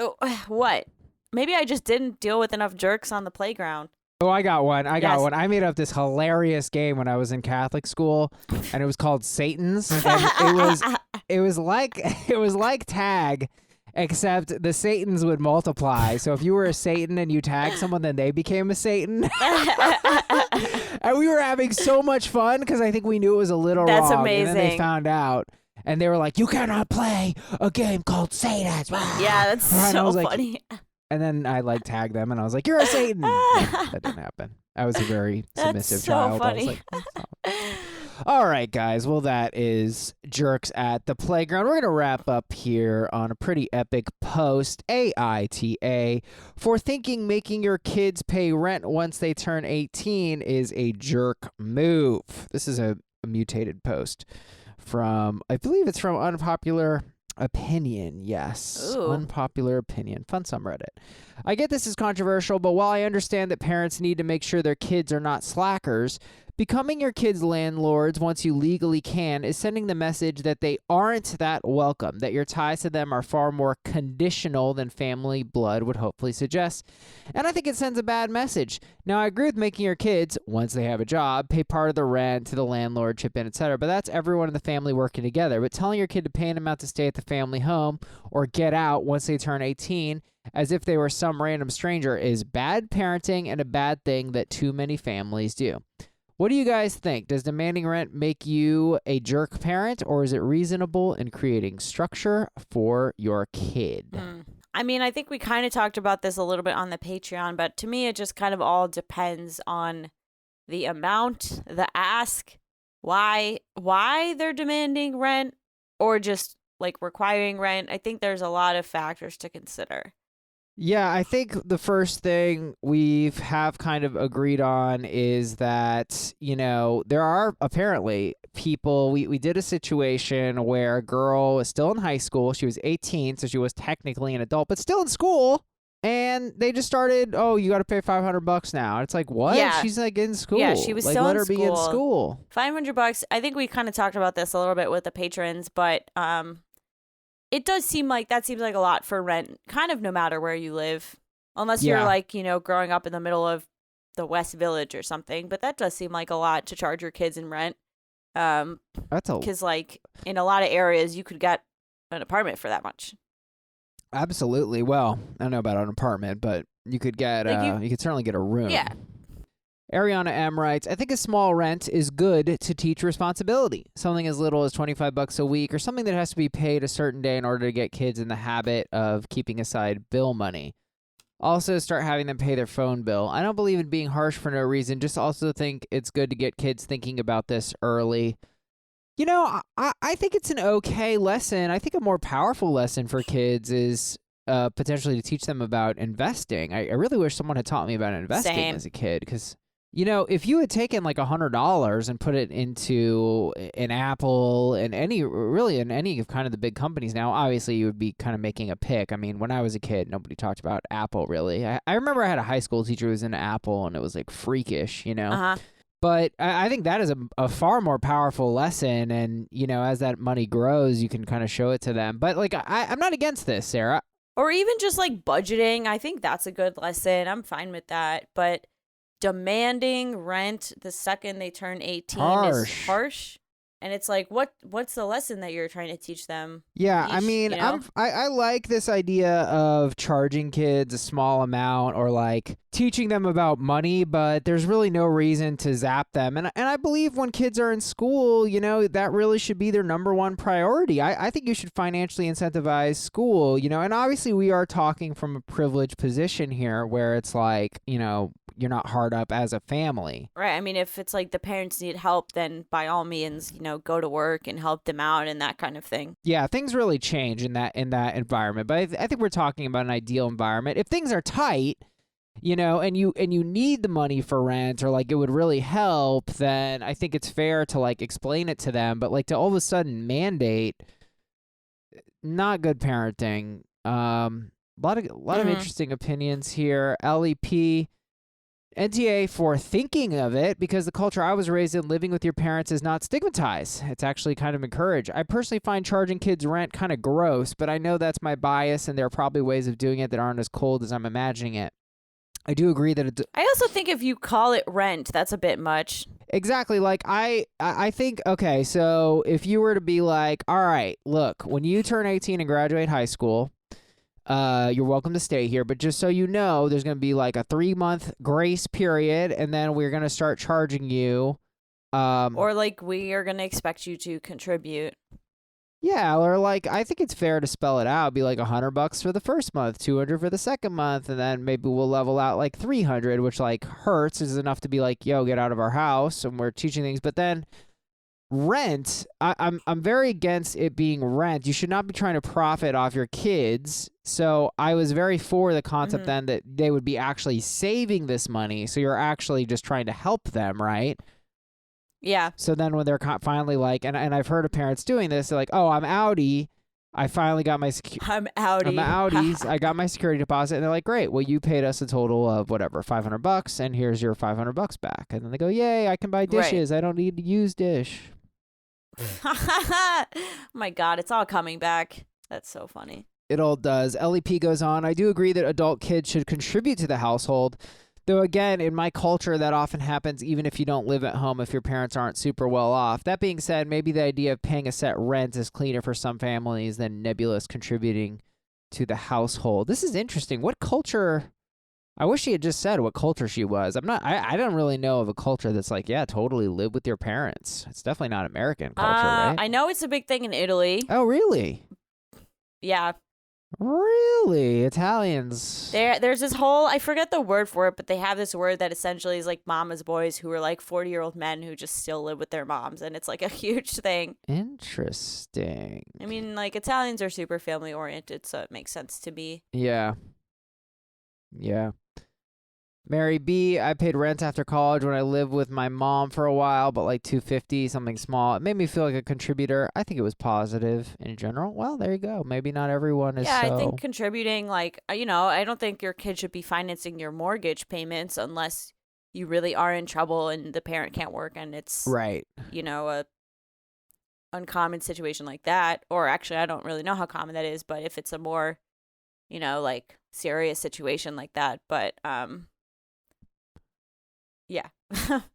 what? Maybe I just didn't deal with enough jerks on the playground. Oh, I got one. Yes. I made up this hilarious game when I was in Catholic school, and it was called Satan's. And it was like tag, except the Satans would multiply. So if you were a Satan and you tagged someone, then they became a Satan. And we were having so much fun because I think we knew it was a little That's wrong. amazing. And then they found out. And they were like, "You cannot play a game called Satan's." Yeah, that's so funny. And then I tagged them, and I was like, "You're a Satan." That didn't happen. I was a very submissive child. Funny. I was like, "Oh, stop." All right, guys. Well, that is Jerks at the Playground. We're going to wrap up here on a pretty epic post. AITA for thinking making your kids pay rent once they turn 18 is a jerk move. This is a mutated post from, I believe it's from Unpopular Opinion. Yes. Ooh. Unpopular Opinion. Fun subreddit. I get this is controversial, but while I understand that parents need to make sure their kids are not slackers, becoming your kids' landlords once you legally can is sending the message that they aren't that welcome, that your ties to them are far more conditional than family blood would hopefully suggest. And I think it sends a bad message. Now, I agree with making your kids, once they have a job, pay part of the rent to the landlord, chip in, etc., but that's everyone in the family working together. But telling your kid to pay an amount to stay at the family home or get out once they turn 18 as if they were some random stranger is bad parenting and a bad thing that too many families do. What do you guys think? Does demanding rent make you a jerk parent, or is it reasonable in creating structure for your kid? I mean, I think we kind of talked about this a little bit on the Patreon, but to me, it just kind of all depends on the amount, the ask, why they're demanding rent, or just requiring rent. I think there's a lot of factors to consider. Yeah, I think the first thing we have kind of agreed on is that, there are apparently people, we did a situation where a girl was still in high school. She was 18, so she was technically an adult, but still in school. And they just started, "Oh, you got to pay $500 now." And it's like, what? Yeah. She's in school. Yeah, she was still let in her school. be in school. $500. I think we kind of talked about this a little bit with the patrons, but it does seem like a lot for rent, kind of no matter where you live, unless you're growing up in the middle of the West Village or something. But that does seem like a lot to charge your kids in rent. Because in a lot of areas you could get an apartment for that much. Absolutely. Well, I don't know about an apartment, but you could get you could certainly get a room. Yeah. Ariana M writes, "I think a small rent is good to teach responsibility. Something as little as $25 a week or something that has to be paid a certain day in order to get kids in the habit of keeping aside bill money. Also, start having them pay their phone bill. I don't believe in being harsh for no reason, just also think it's good to get kids thinking about this early." I think it's an okay lesson. I think a more powerful lesson for kids is potentially to teach them about investing. I really wish someone had taught me about investing as a kid, because if you had taken $100 and put it into an Apple and in any of kind of the big companies now, obviously you would be kind of making a pick. I mean, when I was a kid, nobody talked about Apple really. I remember I had a high school teacher who was into Apple, and it was freakish, Uh-huh. But I think that is a far more powerful lesson, and as that money grows, you can kind of show it to them. But I'm not against this, Sarah. Or even just budgeting. I think that's a good lesson. I'm fine with that. But demanding rent the second they turn 18 is harsh. And it's what's the lesson that you're trying to teach them? Yeah, I mean, I like this idea of charging kids a small amount or teaching them about money, but there's really no reason to zap them. And I believe when kids are in school, that really should be their number one priority. I think you should financially incentivize school, and obviously we are talking from a privileged position here where it's you're not hard up as a family. Right. I mean, if it's the parents need help, then by all means, go to work and help them out and that kind of thing. Yeah, things really change in that environment. But I think we're talking about an ideal environment. If things are tight, and you need the money for rent or it would really help, then I think it's fair to explain it to them. But to all of a sudden mandate, not good parenting. A lot of interesting opinions here. LEP. NTA for thinking of it, because the culture I was raised in, living with your parents is not stigmatized. It's actually kind of encouraged. I personally find charging kids rent kind of gross, but I know that's my bias, and there are probably ways of doing it that aren't as cold as I'm imagining it. I do agree that I also think if you call it rent, that's a bit much. exactly. Like I think, okay, so if you were to be like, all right, look, when you turn 18 and graduate high school, you're welcome to stay here, but just so you know, there's going to be like a 3-month grace period, and then we're going to start charging you. Or like we are going to expect you to contribute. Yeah, or like I think it's fair to spell it out. Be like $100 for the first month, 200 for the second month, and then maybe we'll level out like 300, which like hurts is enough to be like, yo, get out of our house, and we're teaching things. But then rent, I'm very against it being rent. You should not be trying to profit off your kids. So I was very for the concept then that they would be actually saving this money. So you're actually just trying to help them, right? Yeah. So then when they're finally like, and I've heard of parents doing this, they're like, oh, I'm outie. I finally got my I'm outie. I'm outies. I got my security deposit. And they're like, great. Well, you paid us a total of whatever, $500, and here's your $500 back. And then they go, yay, I can buy dishes. I don't need to use dish. Oh my God, it's all coming back. That's so funny. It all does. LEP goes on. I do agree that adult kids should contribute to the household. Though, again, in my culture, that often happens even if you don't live at home, if your parents aren't super well off. That being said, maybe the idea of paying a set rent is cleaner for some families than nebulous contributing to the household. This is interesting. What culture? I wish she had just said what culture she was. I don't really know of a culture that's like, yeah, totally live with your parents. It's definitely not American culture, right? I know it's a big thing in Italy. Oh, really? Yeah. Really? Italians. There's this whole, I forget the word for it, but they have this word that essentially is like mama's boys who are like 40-year-old men who just still live with their moms, and it's like a huge thing. Interesting. I mean, like Italians are super family oriented, so it makes sense to me. Yeah. Yeah. Mary B, I paid rent after college when I lived with my mom for a while, but like $250, something small. It made me feel like a contributor. I think it was positive in general. Well, there you go. Maybe not everyone is Yeah, so... I think contributing, like, I don't think your kid should be financing your mortgage payments unless you really are in trouble and the parent can't work and it's, right. A uncommon situation like that. Or actually, I don't really know how common that is, but if it's a more, like serious situation like that. But, yeah.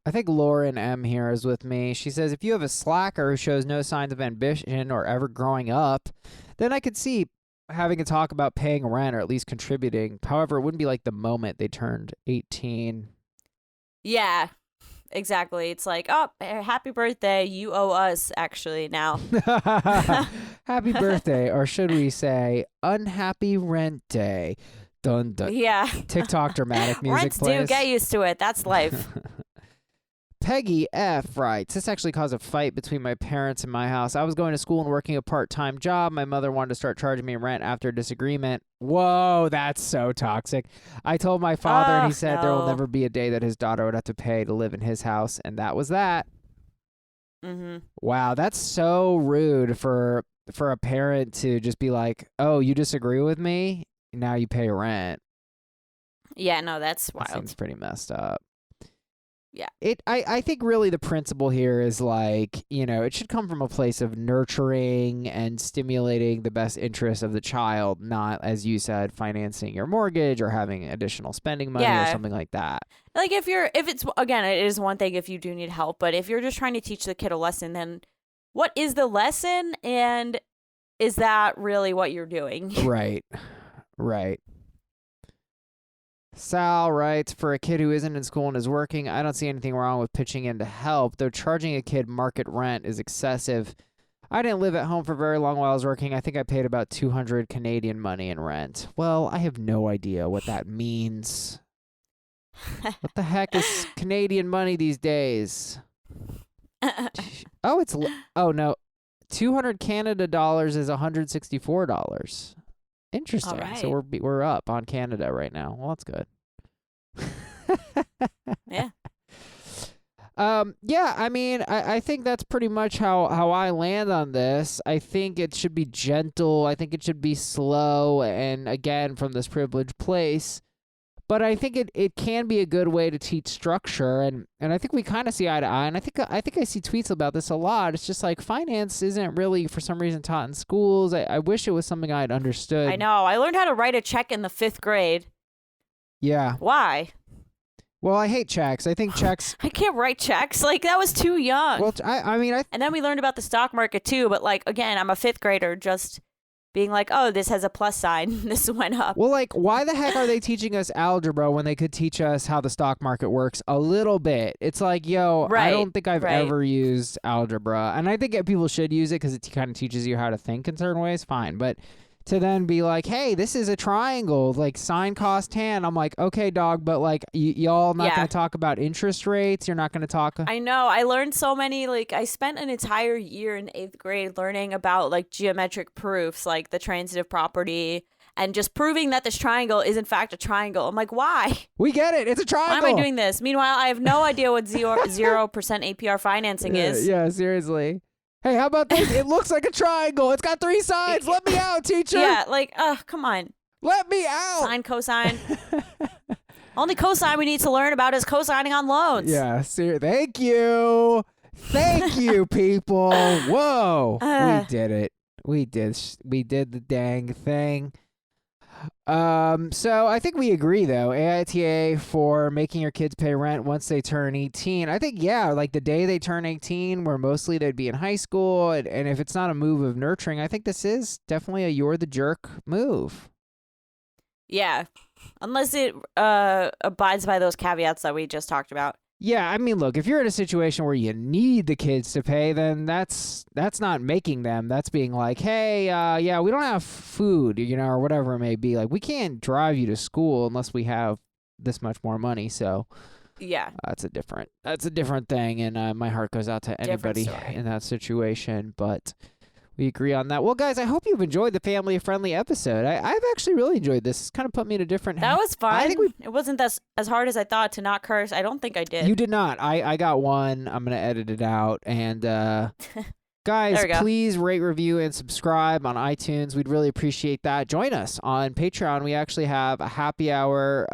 I think Lauren M here is with me. She says, if you have a slacker who shows no signs of ambition or ever growing up, then I could see having a talk about paying rent or at least contributing. However, it wouldn't be like the moment they turned 18. Yeah, exactly. It's like, oh, happy birthday. You owe us actually now. Happy birthday, or should we say unhappy rent day. Dun, dun. Yeah. TikTok dramatic music Rents plays. do get used to it. That's life. Peggy F writes, this actually caused a fight between my parents and my house. I was going to school and working a part-time job. My mother wanted to start charging me rent after a disagreement. Whoa, that's so toxic. I told my father and he said there will never be a day that his daughter would have to pay to live in his house. And that was that. Mm-hmm. Wow, that's so rude for a parent to just be like, oh, you disagree with me? Now you pay rent. Yeah, no, that's wild. That seems pretty messed up. Yeah. I think really the principle here is like, it should come from a place of nurturing and stimulating the best interests of the child, not, as you said, financing your mortgage or having additional spending money or something like that. Like if it's, again, it is one thing if you do need help, but if you're just trying to teach the kid a lesson, then what is the lesson? And is that really what you're doing? Right. Right. Sal writes, for a kid who isn't in school and is working, I don't see anything wrong with pitching in to help, though charging a kid market rent is excessive. I didn't live at home for very long while I was working. I think I paid about 200 Canadian money in rent. Well, I have no idea what that means. What the heck is Canadian money these days? Oh no, 200 Canada dollars is $164. Interesting. Right. So we're up on Canada right now. Well, that's good. Yeah. Yeah, I mean, I think that's pretty much how I land on this. I think it should be gentle. I think it should be slow and, again, from this privileged place. But I think it can be a good way to teach structure, and I think we kind of see eye to eye, and I think I see tweets about this a lot. It's just like finance isn't really, for some reason, taught in schools. I wish it was something I'd understood. I know. I learned how to write a check in the 5th grade. Yeah. Why? Well, I hate checks. I think checks. I can't write checks. Like, that was too young. Well, I mean, and then we learned about the stock market too. But like, again, I'm a 5th grader, just being like, oh, this has a plus sign. This went up. Well, like, why the heck are they teaching us algebra when they could teach us how the stock market works a little bit? It's like, yo, I don't think I've ever used algebra. And I think people should use it because it kind of teaches you how to think in certain ways. Fine. But to then be like, hey, this is a triangle, like sine, cos, tan. I'm like, okay, dog, but like y'all not going to talk about interest rates. You're not going to talk. I know. I learned so many, like I spent an entire year in 8th grade learning about like geometric proofs, like the transitive property and just proving that this triangle is in fact a triangle. I'm like, why? We get it. It's a triangle. Why am I doing this? Meanwhile, I have no idea what 0% APR financing is. Yeah, seriously. Hey, how about this? It looks like a triangle. It's got 3 sides. Let me out, teacher. Yeah, like, come on. Let me out. Sine, cosine. Only cosine we need to learn about is cosigning on loans. Yeah, thank you. Thank you, people. Whoa. We did it. We did the dang thing. So I think we agree though, AITA for making your kids pay rent once they turn 18. I think, yeah, like the day they turn 18, where mostly they'd be in high school. And if it's not a move of nurturing, I think this is definitely a you're the jerk move. Yeah. Unless it abides by those caveats that we just talked about. Yeah, I mean, look, if you're in a situation where you need the kids to pay, then that's not making them. That's being like, hey, yeah, we don't have food, or whatever it may be. Like, we can't drive you to school unless we have this much more money. So, yeah, that's a different thing. And my heart goes out to anybody in that situation. But we agree on that. Well, guys, I hope you've enjoyed the family-friendly episode. I've actually really enjoyed this. It's kind of put me in a different... That was fun. I think it wasn't as hard as I thought to not curse. I don't think I did. You did not. I got one. I'm going to edit it out. And guys, please rate, review, and subscribe on iTunes. We'd really appreciate that. Join us on Patreon. We actually have a happy hour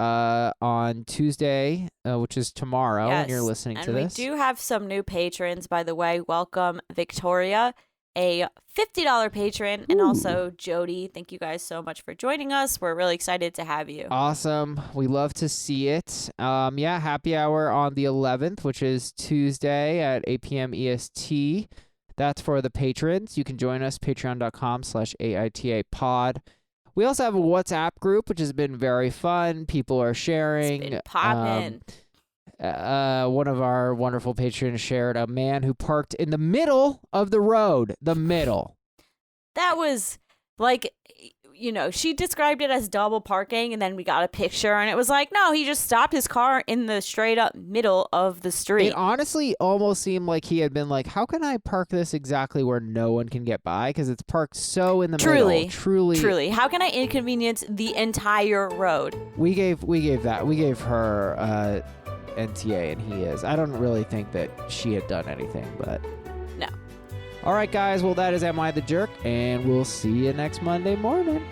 on Tuesday, which is tomorrow when you're listening to this. And we do have some new patrons, by the way. Welcome, Victoria, a $50 patron, and also Jody. Thank you guys so much for joining us. We're really excited to have you. Awesome. We love to see it. Yeah, happy hour on the 11th, which is Tuesday at 8 p.m. EST. That's for the patrons. You can join us, patreon.com/AITA pod. We also have a WhatsApp group, which has been very fun. People are sharing. It's been popping. One of our wonderful patrons shared a man who parked in the middle of the road. The middle. That was like, she described it as double parking, and then we got a picture, and it was like, no, he just stopped his car in the straight up middle of the street. It honestly almost seemed like he had been like, how can I park this exactly where no one can get by? Because it's parked so in the middle. Truly. How can I inconvenience the entire road? We gave her NTA, and he is. I don't really think that she had done anything, but no. All right, guys. Well, that is Am I the Jerk, and we'll see you next Monday morning.